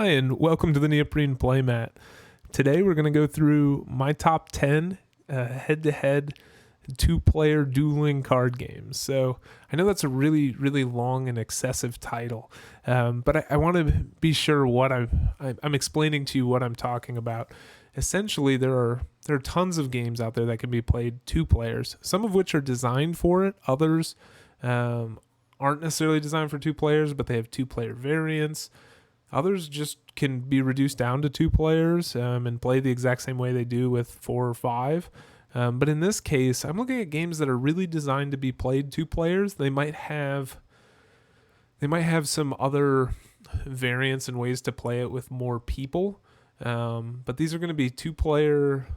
Hi, and welcome to the Neoprene Playmat. Today we're going to go through my top 10 head-to-head two-player dueling card games. So I know that's a really, really long and excessive title, but I want to be sure what I'm explaining to you what I'm talking about. Essentially, there are tons of games out there that can be played two players, some of which are designed for it, others aren't necessarily designed for two players, but they have two-player variants. Others just can be reduced down to two players and play the exact same way they do with 4 or 5. But in this case, I'm looking at games that are really designed to be played two players. They might have some other variants and ways to play it with more people. But these are going to be two-player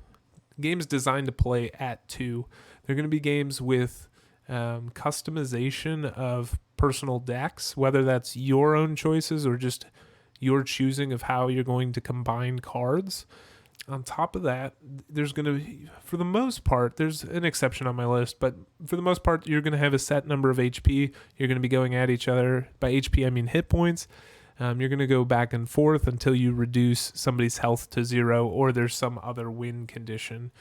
games designed to play at two. They're going to be games with customization of personal decks, whether that's your own choices or just your choosing of how you're going to combine cards. On top of that, there's going to be, for the most part, there's an exception on my list, but for the most part, you're going to have a set number of HP. You're going to be going at each other. By HP, I mean hit points. You're going to go back and forth until you reduce somebody's health to 0, or there's some other win condition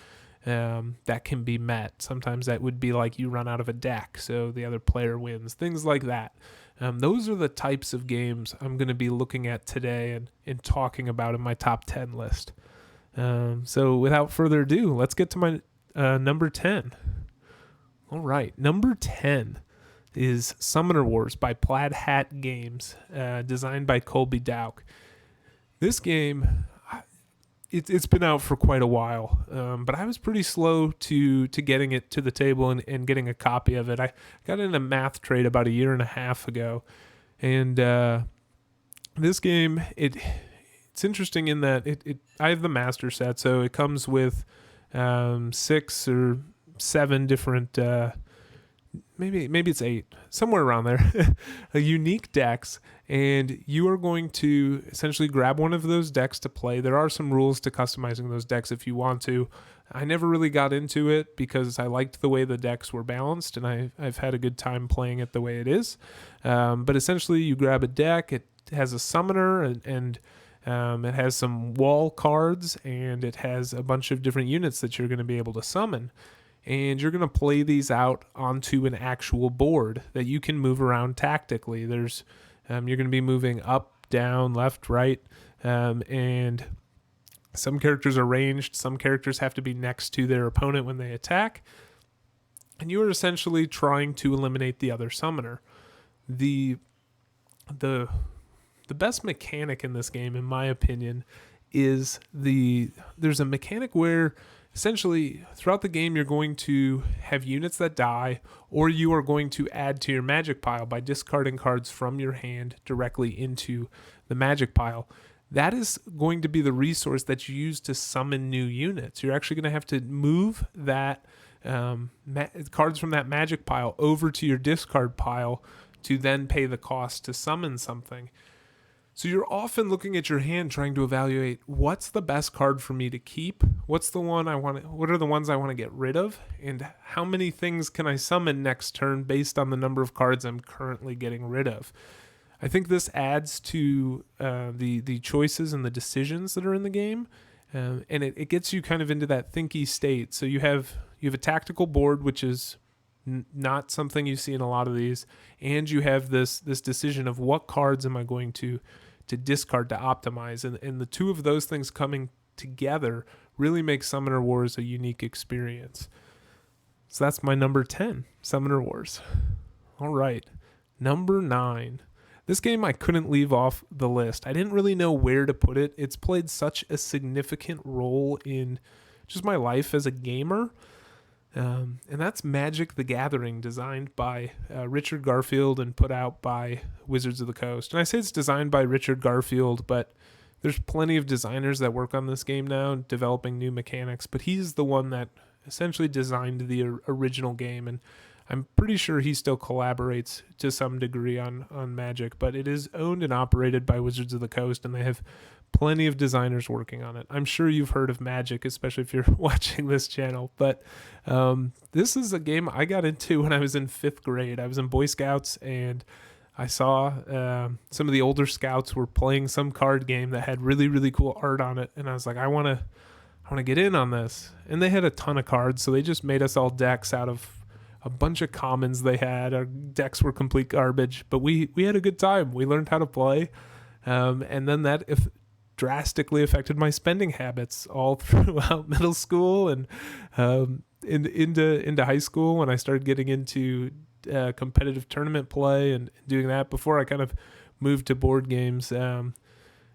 that can be met. Sometimes that would be like you run out of a deck, so the other player wins, things like that. Those are the types of games I'm going to be looking at today and talking about in my top 10 list. So without further ado, let's get to my number 10. All right, number 10 is Summoner Wars by Plaid Hat Games, designed by Colby Dauk. This game, it's been out for quite a while, but I was pretty slow to getting it to the table and getting a copy of it. I got in a math trade about 1.5 years ago, and this game, it's interesting in that I have the master set, so it comes with 6 or 7 different, maybe it's 8, somewhere around there, unique decks, and you are going to essentially grab one of those decks to play. There are some rules to customizing those decks if you want to. I never really got into it because I liked the way the decks were balanced, and I've had a good time playing it the way it is. But essentially, you grab a deck, it has a summoner, and it has some wall cards, and it has a bunch of different units that you're going to be able to summon. And you're going to play these out onto an actual board that you can move around tactically. There's you're going to be moving up, down, left, right, and some characters are ranged. Some characters have to be next to their opponent when they attack. And you are essentially trying to eliminate the other summoner. The best mechanic in this game, in my opinion, is there's a mechanic where essentially throughout the game you're going to have units that die, or you are going to add to your magic pile by discarding cards from your hand directly into the magic pile. That is going to be the resource that you use to summon new units. You're actually going to have to move that cards from that magic pile over to your discard pile to then pay the cost to summon something. So you're often looking at your hand trying to evaluate what's the best card for me to keep, what are the ones I want to get rid of, and how many things can I summon next turn based on the number of cards I'm currently getting rid of. I think this adds to the choices and the decisions that are in the game, and it gets you kind of into that thinky state. So you have a tactical board, which is not something you see in a lot of these, and you have this decision of what cards am I going to discard to optimize, and the two of those things coming together really makes Summoner Wars a unique experience. So that's my number 10, Summoner Wars. All right, number 9. This game I couldn't leave off the list. I didn't really know where to put it. It's played such a significant role in just my life as a gamer. And that's Magic the Gathering, designed by Richard Garfield and put out by Wizards of the Coast. And I say it's designed by Richard Garfield, but there's plenty of designers that work on this game now, developing new mechanics. But he's the one that essentially designed the original game, and I'm pretty sure he still collaborates to some degree on Magic. But it is owned and operated by Wizards of the Coast, and they have plenty of designers working on it. I'm sure you've heard of Magic, especially if you're watching this channel. But this is a game I got into when I was in 5th grade. I was in Boy Scouts, and I saw some of the older scouts were playing some card game that had really, really cool art on it, and I was like, I want to get in on this. And they had a ton of cards, so they just made us all decks out of a bunch of commons they had. Our decks were complete garbage, but we had a good time. We learned how to play, and then that drastically affected my spending habits all throughout middle school and into high school when I started getting into competitive tournament play and doing that before I kind of moved to board games. And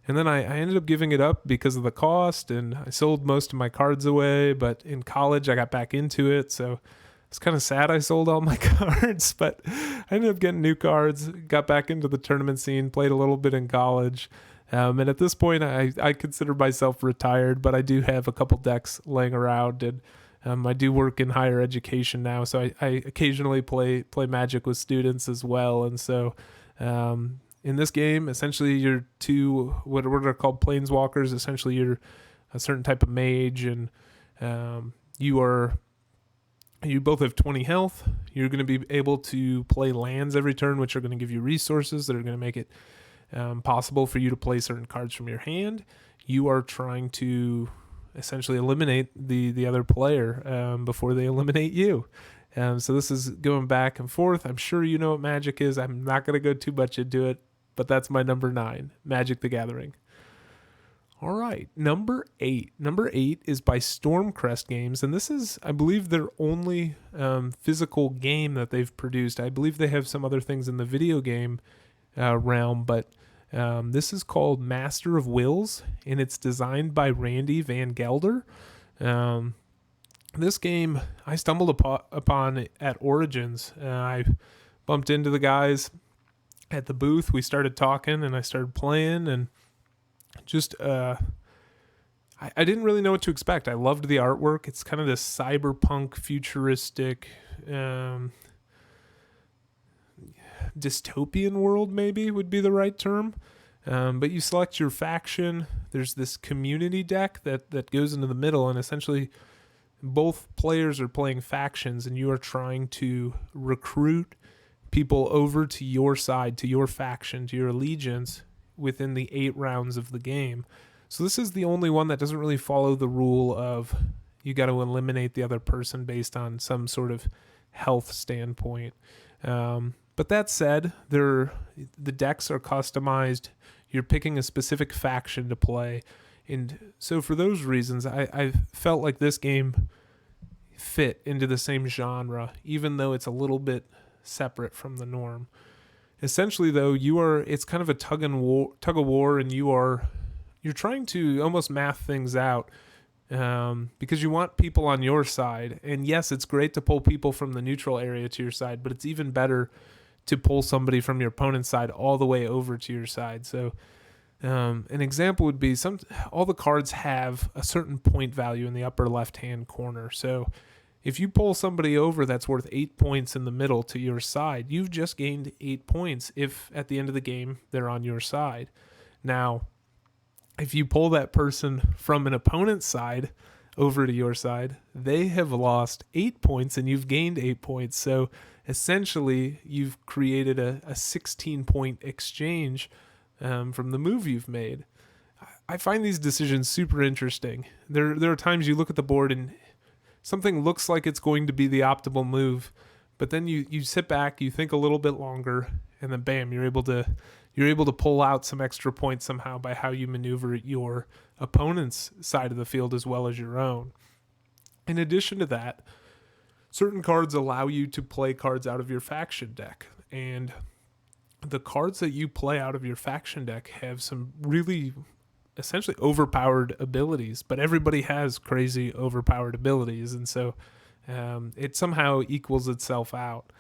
then I ended up giving it up because of the cost, and I sold most of my cards away. But in college, I got back into it, so it's kind of sad I sold all my cards. But I ended up getting new cards, got back into the tournament scene, played a little bit in college. And at this point, I consider myself retired, but I do have a couple decks laying around, and I do work in higher education now, so I occasionally play Magic with students as well. And so in this game, essentially you're two, what are called planeswalkers. Essentially you're a certain type of mage, and you both have 20 health. You're going to be able to play lands every turn, which are going to give you resources that are going to make it possible for you to play certain cards from your hand. You are trying to essentially eliminate the other player before they eliminate you. So this is going back and forth. I'm sure you know what Magic is. I'm not going to go too much into it, but that's my number 9, Magic the Gathering. All right, number 8. Number 8 is by Stormcrest Games, and this is, I believe, their only physical game that they've produced. I believe they have some other things in the video game realm, but this is called Master of Wills, and it's designed by Randy Van Gelder. This game I stumbled upon at Origins. I bumped into the guys at the booth. We started talking, and I started playing, and just I didn't really know what to expect. I loved the artwork. It's kind of this cyberpunk, futuristic, dystopian world, maybe would be the right term. But you select your faction. There's this community deck that goes into the middle, and essentially both players are playing factions, and you are trying to recruit people over to your side, to your faction, to your allegiance within the 8 rounds of the game. So this is the only one that doesn't really follow the rule of you got to eliminate the other person based on some sort of health standpoint. But that said, the decks are customized. You're picking a specific faction to play. And so for those reasons, I felt like this game fit into the same genre, even though it's a little bit separate from the norm. Essentially, though, it's kind of a tug of war, and you're trying to almost math things out because you want people on your side. And yes, it's great to pull people from the neutral area to your side, but it's even better to pull somebody from your opponent's side all the way over to your side. So an example would be all the cards have a certain point value in the upper left-hand corner. So if you pull somebody over that's worth 8 points in the middle to your side, you've just gained 8 points if at the end of the game they're on your side. Now, if you pull that person from an opponent's side over to your side, they have lost 8 points and you've gained 8 points. So essentially, you've created a 16-point exchange from the move you've made. I find these decisions super interesting. There are times you look at the board and something looks like it's going to be the optimal move, but then you sit back, you think a little bit longer, and then bam, you're able to pull out some extra points somehow by how you maneuver your opponent's side of the field as well as your own. In addition to that, certain cards allow you to play cards out of your faction deck, and the cards that you play out of your faction deck have some really essentially overpowered abilities, but everybody has crazy overpowered abilities, and so it somehow equals itself out.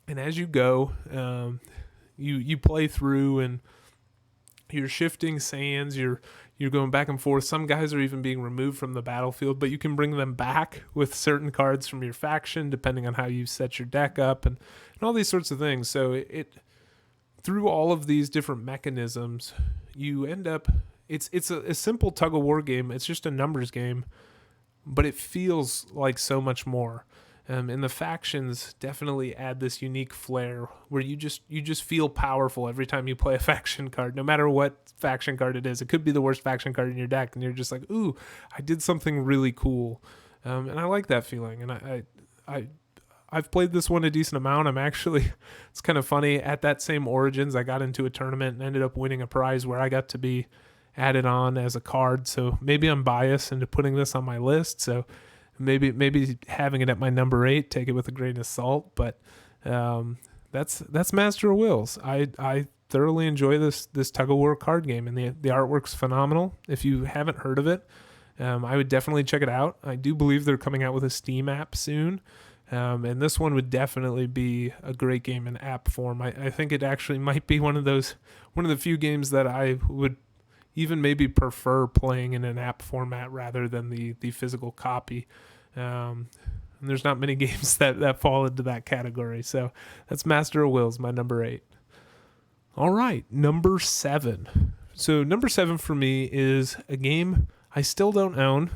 And as you go, you play through, and you're shifting sands, you're going back and forth. Some guys are even being removed from the battlefield, but you can bring them back with certain cards from your faction depending on how you set your deck up, and all these sorts of things. So it through all of these different mechanisms, you end up, it's a simple tug of war game. It's just a numbers game, but it feels like so much more. And the factions definitely add this unique flair where you just feel powerful every time you play a faction card, no matter what faction card it is. It could be the worst faction card in your deck, and you're just like, ooh, I did something really cool. And I like that feeling. And I've played this one a decent amount. It's kind of funny. At that same Origins, I got into a tournament and ended up winning a prize where I got to be added on as a card. So maybe I'm biased into putting this on my list. So maybe having it at my number 8, take it with a grain of salt. But that's Master of Wills. I thoroughly enjoy this tug of war card game, and the artwork's phenomenal. If you haven't heard of it, I would definitely check it out. I do believe they're coming out with a Steam app soon. And this one would definitely be a great game in app form. I think it actually might be one of the few games that I would even maybe prefer playing in an app format rather than the physical copy. And there's not many games that fall into that category. So that's Master of Wills, my number 8. All right, number 7. So number 7 for me is a game I still don't own.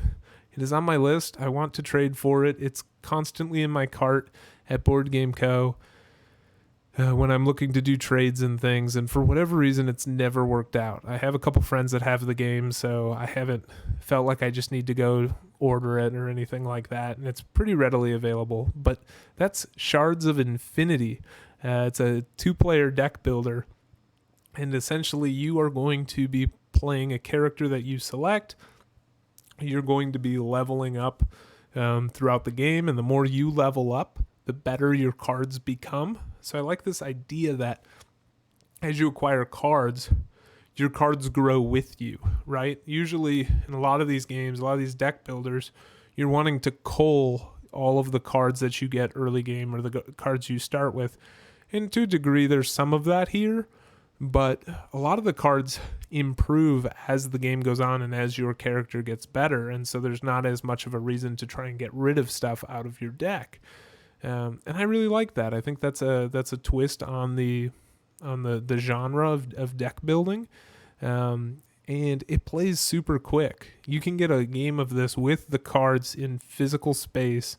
It is on my list. I want to trade for it. It's constantly in my cart at Board Game Co. When I'm looking to do trades and things, and for whatever reason, it's never worked out. I have a couple friends that have the game, so I haven't felt like I just need to go order it or anything like that, and it's pretty readily available. But that's Shards of Infinity. It's a 2-player deck builder, and essentially you are going to be playing a character that you select. You're going to be leveling up throughout the game, and the more you level up, the better your cards become. So I like this idea that as you acquire cards, your cards grow with you, right? Usually in a lot of these games, a lot of these deck builders, you're wanting to cull all of the cards that you get early game or the cards you start with. And to a degree, there's some of that here, but a lot of the cards improve as the game goes on and as your character gets better, and so there's not as much of a reason to try and get rid of stuff out of your deck. And I really like that. I think that's a twist on the genre of deck building, and it plays super quick. You can get a game of this with the cards in physical space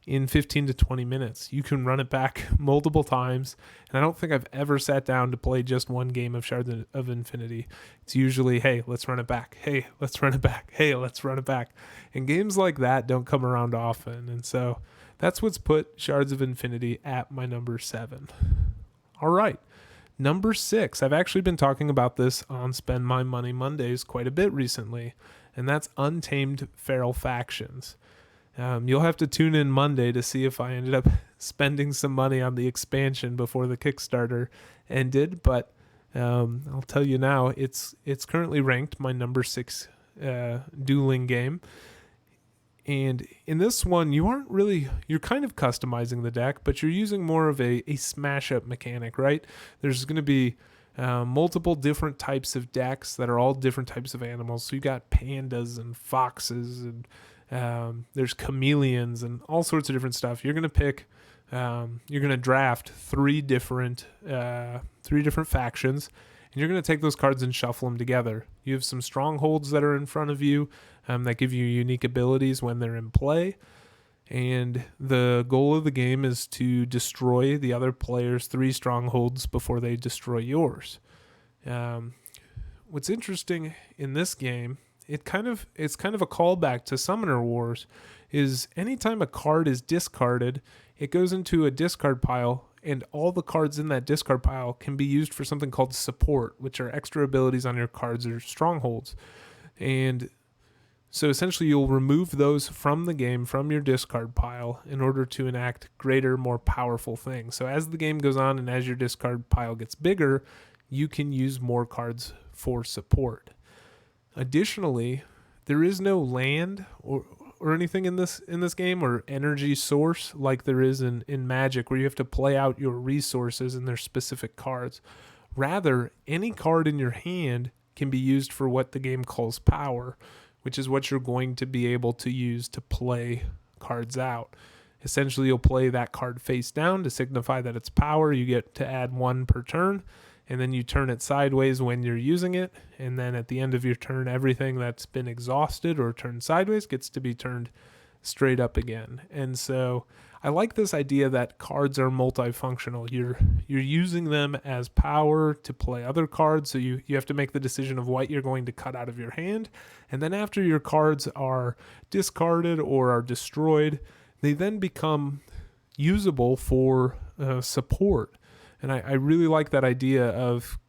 in 15 to 20 minutes. You can run it back multiple times, and I don't think I've ever sat down to play just one game of Shards of Infinity. It's usually, hey, let's run it back. Hey, let's run it back. Hey, let's run it back. And games like that don't come around often, and so that's what's put Shards of Infinity at my number 7. All right, number 6. I've actually been talking about this on Spend My Money Mondays quite a bit recently, and that's Untamed Feral Factions. You'll have to tune in Monday to see if I ended up spending some money on the expansion before the Kickstarter ended, but I'll tell you now, it's currently ranked my number 6 dueling game. And in this one, you're kind of customizing the deck, but you're using more of a smash-up mechanic, right? There's going to be multiple different types of decks that are all different types of animals. So you got pandas and foxes, and there's chameleons and all sorts of different stuff. You're going to pick, you're going to draft three different factions, and you're going to take those cards and shuffle them together. You have some strongholds that are in front of you that give you unique abilities when they're in play. And the goal of the game is to destroy the other player's 3 strongholds before they destroy yours. What's interesting in this game, it's kind of a callback to Summoner Wars, is anytime a card is discarded, it goes into a discard pile, and all the cards in that discard pile can be used for something called support, which are extra abilities on your cards or strongholds. And so essentially you'll remove those from the game, from your discard pile, in order to enact greater, more powerful things. So as the game goes on and as your discard pile gets bigger, you can use more cards for support. Additionally, there is no land or anything in this game, or energy source like there is in Magic, where you have to play out your resources and their specific cards. Rather, any card in your hand can be used for what the game calls power, which is what you're going to be able to use to play cards out. Essentially, you'll play that card face down to signify that it's power. You get to add 1 per turn, and then you turn it sideways when you're using it, and then at the end of your turn, everything that's been exhausted or turned sideways gets to be turned straight up again. And so I like this idea that cards are multifunctional. You're using them as power to play other cards, so you have to make the decision of what you're going to cut out of your hand. And then after your cards are discarded or are destroyed, they then become usable for support. And I really like that idea of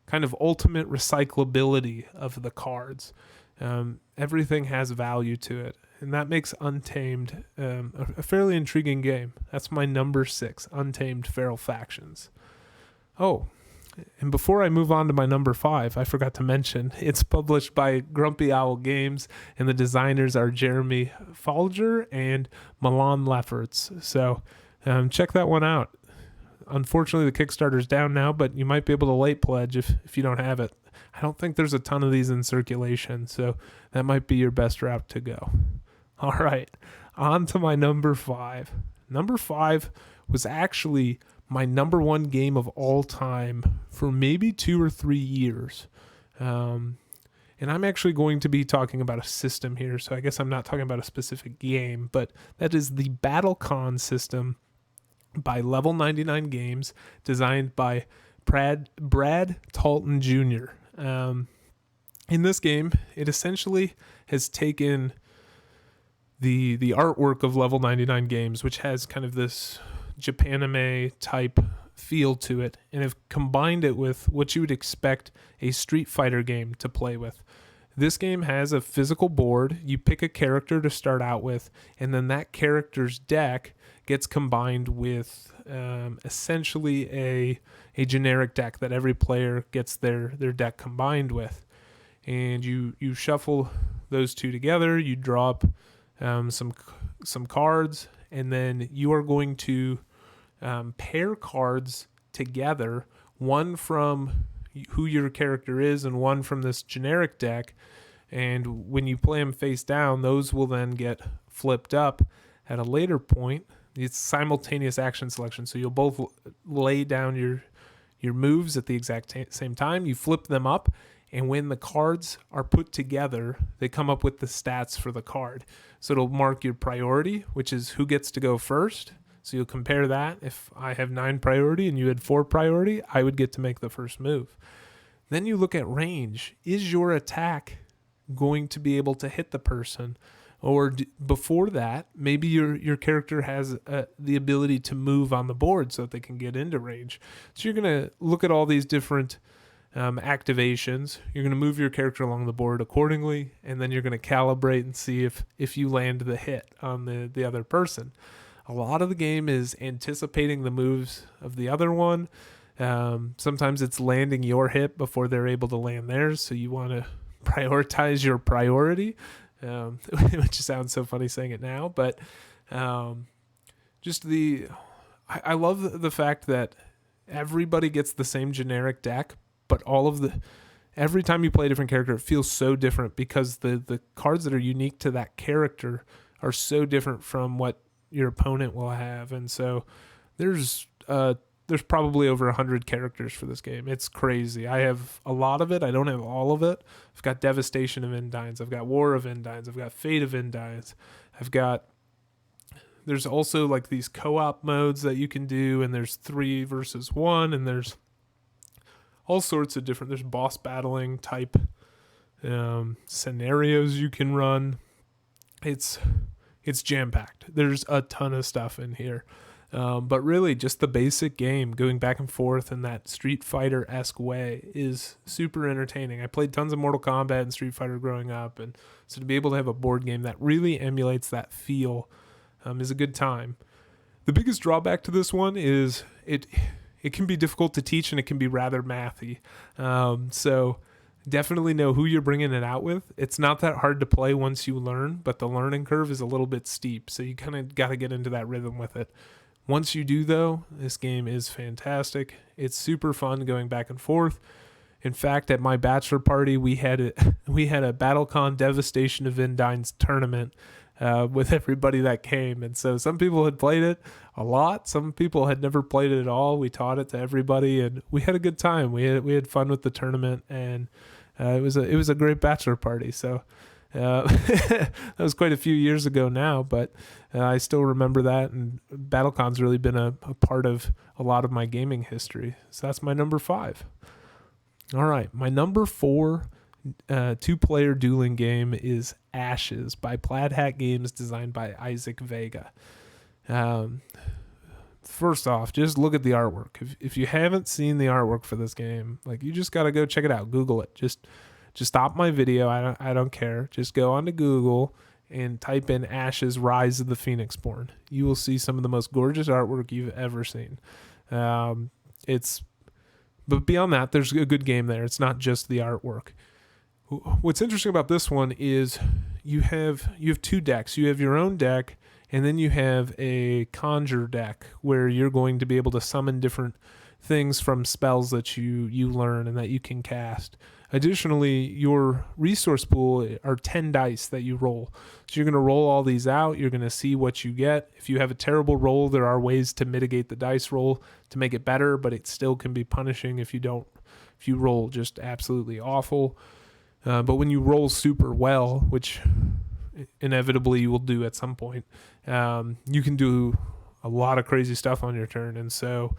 kind of ultimate recyclability of the cards. Everything has value to it, and that makes Untamed a fairly intriguing game. That's my number 6, Untamed Feral Factions. Oh, and before I move on to my number 5, I forgot to mention, it's published by Grumpy Owl Games, and the designers are Jeremy Folger and Milan Lefferts. So check that one out. Unfortunately, the Kickstarter's down now, but you might be able to late pledge if you don't have it. I don't think there's a ton of these in circulation, so that might be your best route to go. All right, on to my number 5. Number 5 was actually my number 1 game of all time for maybe 2 or 3 years. And I'm actually going to be talking about a system here, so I guess I'm not talking about a specific game, but that is the BattleCon system by Level 99 Games, designed by Brad Talton Jr. In this game, it essentially has taken the artwork of Level 99 Games, which has kind of this Japanime type feel to it, and have combined it with what you would expect a Street Fighter game to play with. This game has a physical board. You pick a character to start out with, and then that character's deck gets combined with essentially a generic deck that every player gets their deck combined with. And you shuffle those two together, you draw up some cards, and then you are going to pair cards together, one from who your character is and one from this generic deck. And when you play them face down, those will then get flipped up at a later point. It's simultaneous action selection, so you'll both lay down your moves at the exact same time. You flip them up, and when the cards are put together, they come up with the stats for the card. So it'll mark your priority, which is who gets to go first. So you'll compare that. If I have 9 priority and you had 4 priority, I would get to make the first move. Then you look at range. Is your attack going to be able to hit the person? Or before that, maybe your character has the ability to move on the board so that they can get into range. So you're going to look at all these different activations. You're going to move your character along the board accordingly, and then you're going to calibrate and see if you land the hit on the other person. A lot of the game is anticipating the moves of the other one. Sometimes it's landing your hit before they're able to land theirs, so you want to prioritize your priority, which sounds so funny saying it now, but I love the fact that everybody gets the same generic deck, but every time you play a different character, it feels so different because the cards that are unique to that character are so different from what your opponent will have. And so there's probably over 100 characters for this game. It's crazy. I have a lot of it. I don't have all of it. I've got Devastation of Endines. I've got War of Endines. I've got Fate of Endines. There's also like these co-op modes that you can do, and there's 3 versus 1, and there's all sorts of different, there's boss battling type scenarios you can run. It's jam-packed. There's a ton of stuff in here. But really, just the basic game, going back and forth in that Street Fighter-esque way, is super entertaining. I played tons of Mortal Kombat and Street Fighter growing up, and so to be able to have a board game that really emulates that feel is a good time. The biggest drawback to this one is it can be difficult to teach, and it can be rather mathy. So definitely know who you're bringing it out with. It's not that hard to play once you learn, but the learning curve is a little bit steep, so you kind of got to get into that rhythm with it. Once you do, though, this game is fantastic. It's super fun going back and forth. In fact, at my bachelor party, we had a BattleCon Devastation of Endines tournament with everybody that came. And so some people had played it a lot. Some people had never played it at all. We taught it to everybody, and we had a good time. We had fun with the tournament, and it was a great bachelor party. So That was quite a few years ago now, but I still remember that, and BattleCon's really been a part of a lot of my gaming history. So that's my number 5. All right, my number 4 2-player dueling game is Ashes by Plaid Hat Games, designed by Isaac Vega. First off, just look at the artwork. If you haven't seen the artwork for this game, like, you just gotta go check it out. Google it. Just stop my video. I don't care. Just go onto Google and type in Ashes Rise of the Phoenixborn. You will see some of the most gorgeous artwork you've ever seen. But beyond that, there's a good game there. It's not just the artwork. What's interesting about this one is you have 2 decks. You have your own deck, and then you have a conjure deck where you're going to be able to summon different things from spells that you learn and that you can cast. Additionally, your resource pool are 10 dice that you roll. So you're going to roll all these out. You're going to see what you get. If you have a terrible roll, there are ways to mitigate the dice roll to make it better, but it still can be punishing if you roll just absolutely awful. But when you roll super well, which inevitably you will do at some point, you can do a lot of crazy stuff on your turn. And so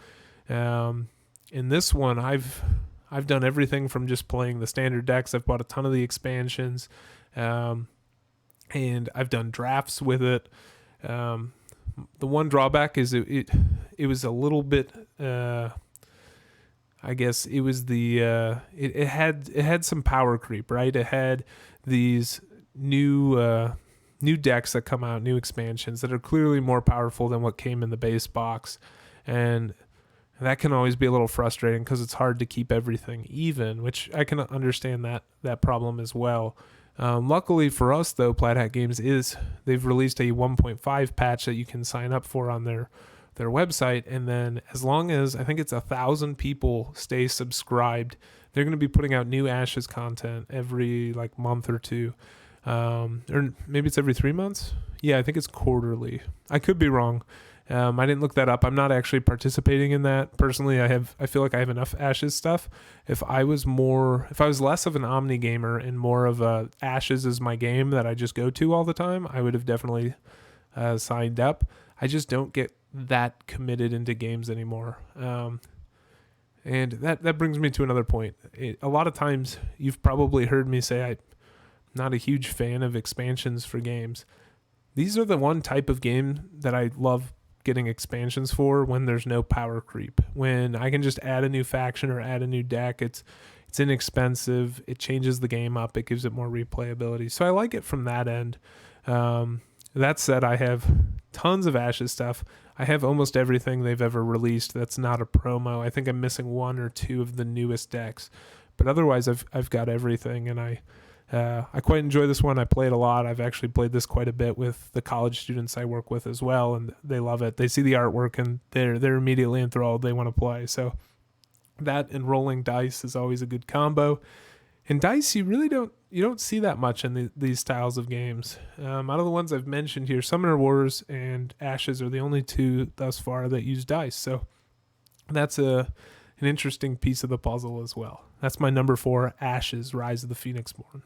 in this one, I've done everything from just playing the standard decks. I've bought a ton of the expansions, and I've done drafts with it. The one drawback is it was a little bit, I guess it was it had some power creep, right? It had these new decks that come out, new expansions that are clearly more powerful than what came in the base box, and that can always be a little frustrating because it's hard to keep everything even, which I can understand that problem as well. Luckily for us, though, Plaid Hat Games they've released a 1.5 patch that you can sign up for on their website, and then as long as I think it's 1,000 people stay subscribed, they're going to be putting out new Ashes content every month or two, or maybe it's every 3 months. Yeah, I think it's quarterly. I could be wrong. I didn't look that up. I'm not actually participating in that personally. I feel like I have enough Ashes stuff. If I was less of an Omni gamer and more of a Ashes is my game that I just go to all the time, I would have definitely signed up. I just don't get that committed into games anymore. And that brings me to another point. A lot of times you've probably heard me say I'm not a huge fan of expansions for games. These are the one type of game that I love getting expansions for, when there's no power creep, when I can just add a new faction or add a new deck. It's inexpensive. It changes the game up. It gives it more replayability. So I like it from that end. That said, I have tons of Ashes stuff. I have almost everything they've ever released that's not a promo. I think I'm missing 1 or 2 of the newest decks, but otherwise I've got everything, and I quite enjoy this one. I play it a lot. I've actually played this quite a bit with the college students I work with as well, and they love it. They see the artwork and they're immediately enthralled. They want to play. So that and rolling dice is always a good combo. And dice, you really don't see that much in these styles of games. Out of the ones I've mentioned here, Summoner Wars and Ashes are the only 2 thus far that use dice. So that's an interesting piece of the puzzle as well. That's my number 4, Ashes, Rise of the Phoenixborn.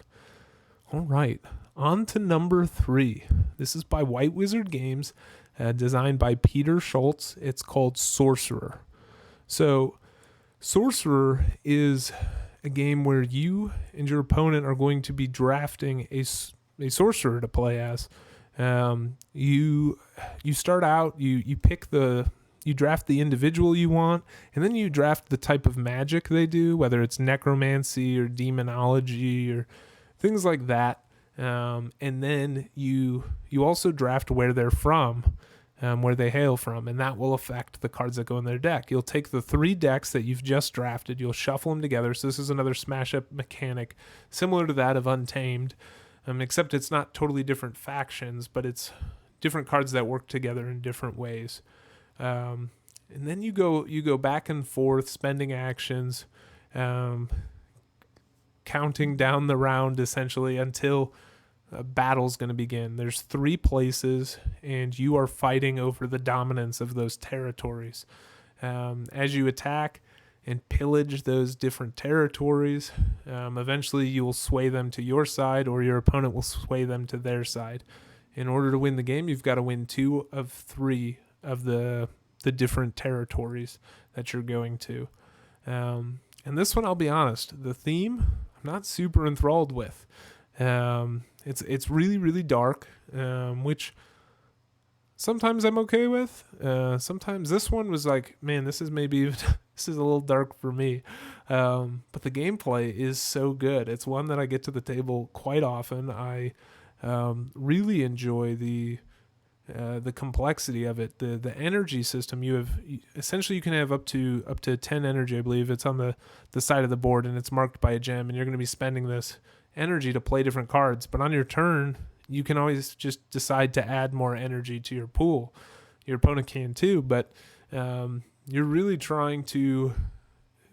All right, on to number 3. This is by White Wizard Games, designed by Peter Schultz. It's called Sorcerer. So Sorcerer is a game where you and your opponent are going to be drafting a sorcerer to play as. You start out, you pick you draft the individual you want, and then you draft the type of magic they do, whether it's necromancy or demonology or things like that. And then you also draft where they're from, where they hail from, and that will affect the cards that go in their deck. You'll take the 3 decks that you've just drafted, you'll shuffle them together. So this is another smash-up mechanic similar to that of Untamed, except it's not totally different factions, but it's different cards that work together in different ways. And then you go back and forth, spending actions, counting down the round essentially until a battle's going to begin. There's 3 places, and you are fighting over the dominance of those territories. As you attack, and pillage those different territories. Eventually, you will sway them to your side, or your opponent will sway them to their side. In order to win the game, you've got to win 2 of 3 of the different territories that you're going to. And this one, I'll be honest, the theme I'm not super enthralled with. It's really, really dark, which sometimes I'm okay with. Sometimes this one was like, man, this is this is a little dark for me. But the gameplay is so good. It's one that I get to the table quite often. I really enjoy the complexity of it. The energy system, essentially you can have up to 10 energy, I believe. It's on the side of the board, and it's marked by a gem, and you're going to be spending this energy to play different cards. But on your turn, you can always just decide to add more energy to your pool. Your opponent can too, but you're really trying to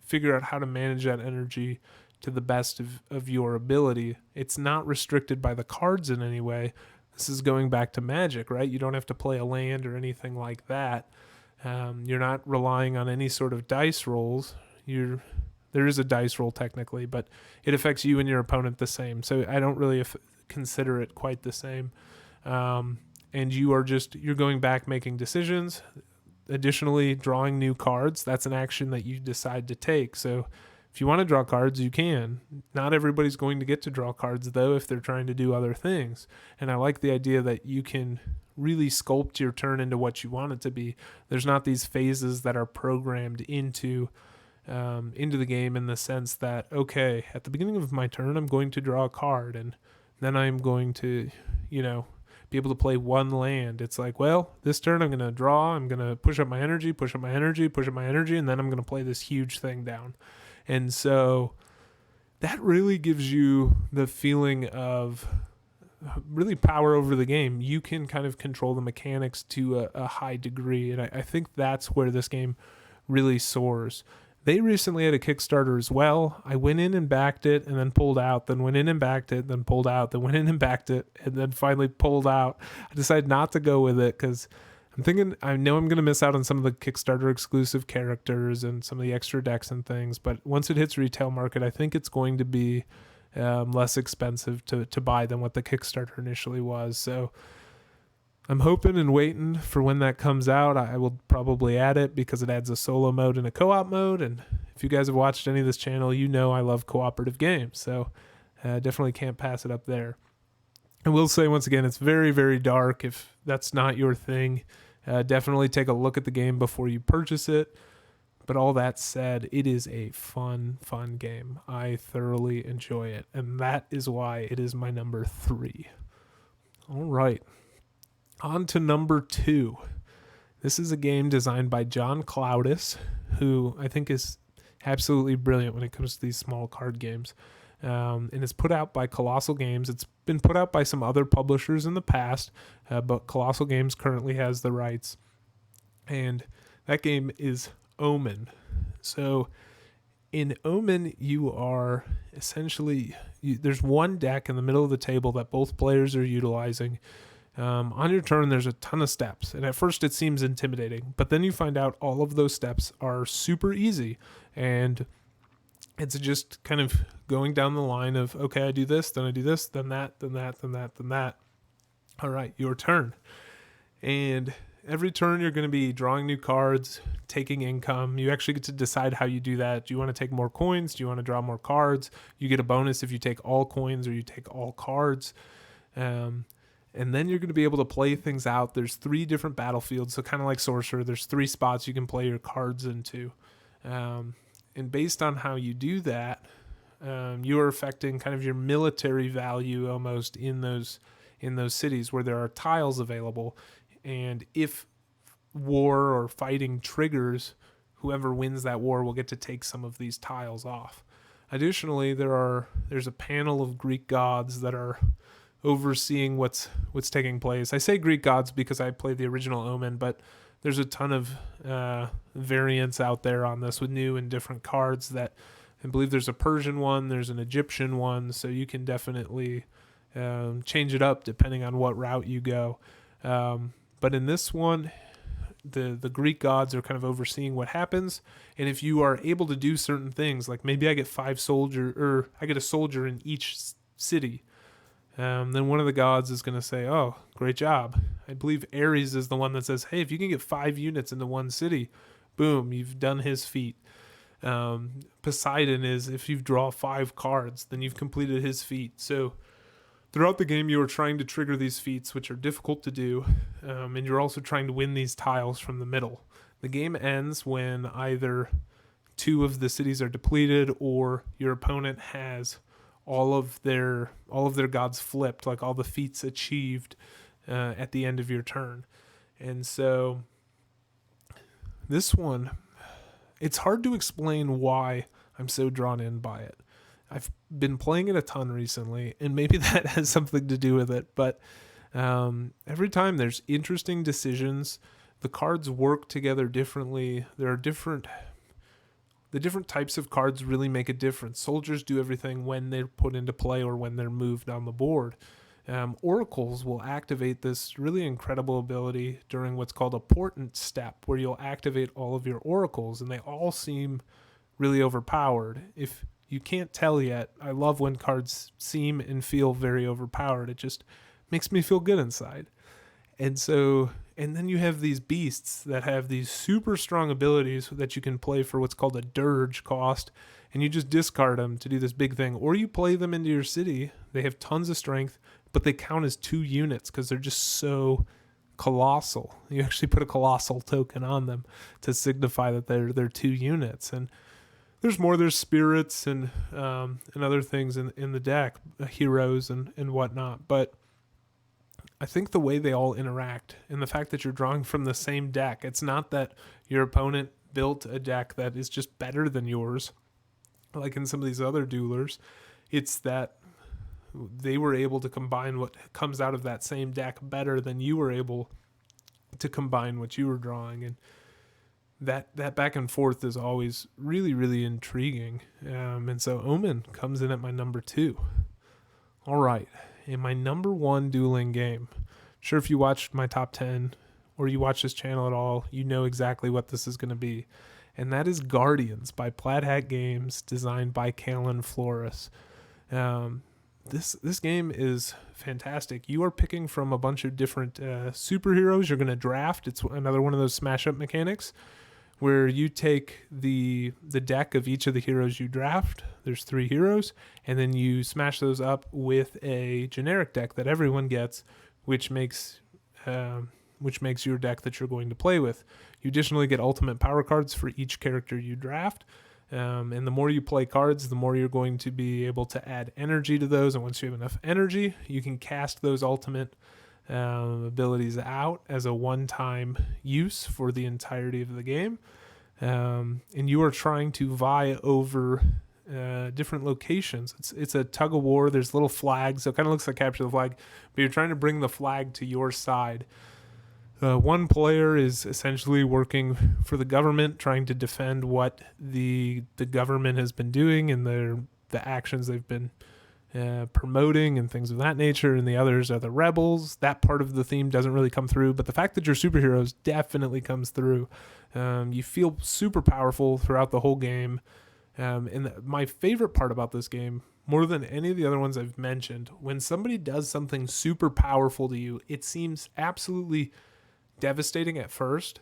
figure out how to manage that energy to the best of your ability. It's not restricted by the cards in any way. This is going back to Magic, right? You don't have to play a land or anything like that. You're not relying on any sort of dice rolls. There is a dice roll technically, but it affects you and your opponent the same. So I don't really consider it quite the same. And you're going back making decisions. Additionally, drawing new cards, that's an action that you decide to take. So if you want to draw cards, you can. Not everybody's going to get to draw cards, though, if they're trying to do other things. And I like the idea that you can really sculpt your turn into what you want it to be. There's not these phases that are programmed into the game, in the sense that, okay, at the beginning of my turn, I'm going to draw a card, and then I'm going to, be able to play one land. It's like, well, this turn I'm going to draw, I'm going to push up my energy, and then I'm going to play this huge thing down. And so that really gives you the feeling of really power over the game. You can kind of control the mechanics to a high degree, and I think that's where this game really soars. They recently had a Kickstarter as well. I went in and backed it and then pulled out, then went in and backed it, then pulled out, then went in and backed it, and then finally pulled out. I decided not to go with it because I'm thinking, I know I'm going to miss out on some of the Kickstarter exclusive characters and some of the extra decks and things, but once it hits retail market, I think it's going to be less expensive to buy than what the Kickstarter initially was. So I'm hoping and waiting for when that comes out. I will probably add it because it adds a solo mode and a co-op mode. And if you guys have watched any of this channel, you know I love cooperative games. So definitely can't pass it up there. I will say once again, it's very, very dark. If that's not your thing, definitely take a look at the game before you purchase it. But all that said, it is a fun, fun game. I thoroughly enjoy it. And that is why it is my number 3. All right. On to number 2. This is a game designed by John Cloudis, who I think is absolutely brilliant when it comes to these small card games. And it's put out by Colossal Games. It's been put out by some other publishers in the past, but Colossal Games currently has the rights. And that game is Omen. So in Omen, you are essentially, there's one deck in the middle of the table that both players are utilizing. On your turn, there's a ton of steps, and at first it seems intimidating, but then you find out all of those steps are super easy, and it's just kind of going down the line of, okay, I do this, then I do this, then that, then that, then that, then that. All right, your turn. And every turn you're going to be drawing new cards, taking income. You actually get to decide how you do that. Do you want to take more coins? Do you want to draw more cards? You get a bonus if you take all coins or you take all cards. And then you're going to be able to play things out. There's 3 different battlefields, so kind of like Sorcerer, there's 3 spots you can play your cards into. And based on how you do that, you are affecting kind of your military value almost in those cities where there are tiles available. And if war or fighting triggers, whoever wins that war will get to take some of these tiles off. Additionally, there's a panel of Greek gods that are overseeing what's taking place. I say Greek gods because I played the original Omen, but there's a ton of variants out there on this with new and different cards. That I believe there's a Persian one, there's an Egyptian one, so you can definitely change it up depending on what route you go. But in this one, the Greek gods are kind of overseeing what happens. And if you are able to do certain things, like maybe I get I get a soldier in each city, then one of the gods is going to say, oh, great job. I believe Ares is the one that says, hey, if you can get 5 units into one city, boom, you've done his feat. Poseidon is, if you draw 5 cards, then you've completed his feat. So throughout the game, you are trying to trigger these feats, which are difficult to do, and you're also trying to win these tiles from the middle. The game ends when either 2 of the cities are depleted or your opponent has all of their gods flipped, like all the feats achieved at the end of your turn. And so this one, it's hard to explain why I'm so drawn in by it. I've been playing it a ton recently, and maybe that has something to do with it, but every time there's interesting decisions. The cards work together differently. The different types of cards really make a difference. Soldiers do everything when they're put into play or when they're moved on the board. Oracles will activate this really incredible ability during what's called a portent step, where you'll activate all of your oracles, and they all seem really overpowered. If you can't tell yet, I love when cards seem and feel very overpowered. It just makes me feel good inside. And then you have these beasts that have these super strong abilities that you can play for what's called a dirge cost, and you just discard them to do this big thing. Or you play them into your city. They have tons of strength, but they count as 2 units because they're just so colossal. You actually put a colossal token on them to signify that they're 2 units. And there's more. There's spirits and other things in the deck, heroes and whatnot. But I think the way they all interact and the fact that you're drawing from the same deck, it's not that your opponent built a deck that is just better than yours, like in some of these other duelers. It's that they were able to combine what comes out of that same deck better than you were able to combine what you were drawing. And that back and forth is always really, really intriguing. And so Omen comes in at my number 2. All right. In my number 1 dueling game, sure, if you watched my top 10 or you watch this channel at all, you know exactly what this is going to be. And that is Guardians by Plaid Hat Games, designed by Kalen Flores. This game is fantastic. You are picking from a bunch of different superheroes you're going to draft. It's another one of those smash-up mechanics where you take the deck of each of the heroes you draft. There's 3 heroes, and then you smash those up with a generic deck that everyone gets, which makes your deck that you're going to play with. You additionally get ultimate power cards for each character you draft, and the more you play cards, the more you're going to be able to add energy to those, and once you have enough energy, you can cast those ultimate abilities out as a one-time use for the entirety of the game. And you are trying to vie over different locations. It's a tug of war. There's little flags, so it kind of looks like Capture the Flag, but you're trying to bring the flag to your side. One player is essentially working for the government, trying to defend what the government has been doing and the actions they've been promoting and things of that nature, and the others are the rebels. That part of the theme doesn't really come through, but the fact that you're superheroes definitely comes through. You feel super powerful throughout the whole game, and my favorite part about this game, more than any of the other ones I've mentioned, when somebody does something super powerful to you, it seems absolutely devastating at first,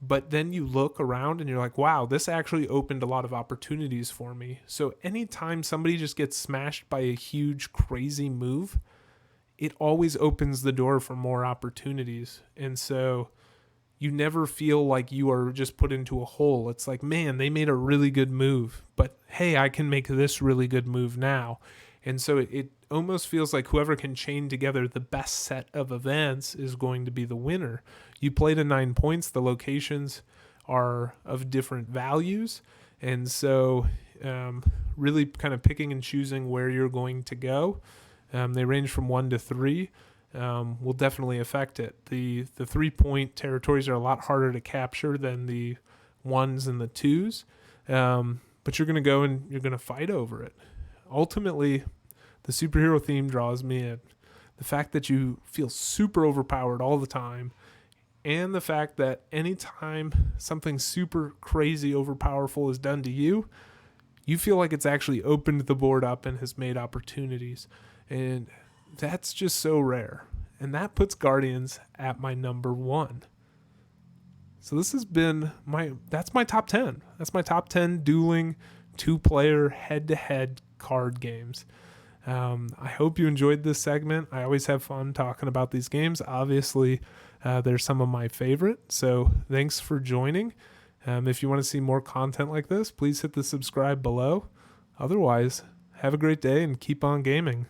but then you look around and you're like, wow, this actually opened a lot of opportunities for me. So anytime somebody just gets smashed by a huge, crazy move, it always opens the door for more opportunities. And so you never feel like you are just put into a hole. It's like, man, they made a really good move, but hey, I can make this really good move now. And so it almost feels like whoever can chain together the best set of events is going to be the winner. You play to 9 points. The locations are of different values. And so really kind of picking and choosing where you're going to go. They range from 1 to 3. Will definitely affect it. The 3-point territories are a lot harder to capture than the 1s and the 2s. But you're going to go and you're going to fight over it. Ultimately, the superhero theme draws me in. The fact that you feel super overpowered all the time, and the fact that anytime something super crazy overpowerful is done to you, you feel like it's actually opened the board up and has made opportunities. And that's just so rare. And that puts Guardians at my number 1. So this has been that's my top 10. That's my top 10 dueling 2-player head-to-head card games. I hope you enjoyed this segment. I always have fun talking about these games. Obviously, they're some of my favorite. So thanks for joining. If you want to see more content like this, please hit the subscribe below. Otherwise, have a great day and keep on gaming.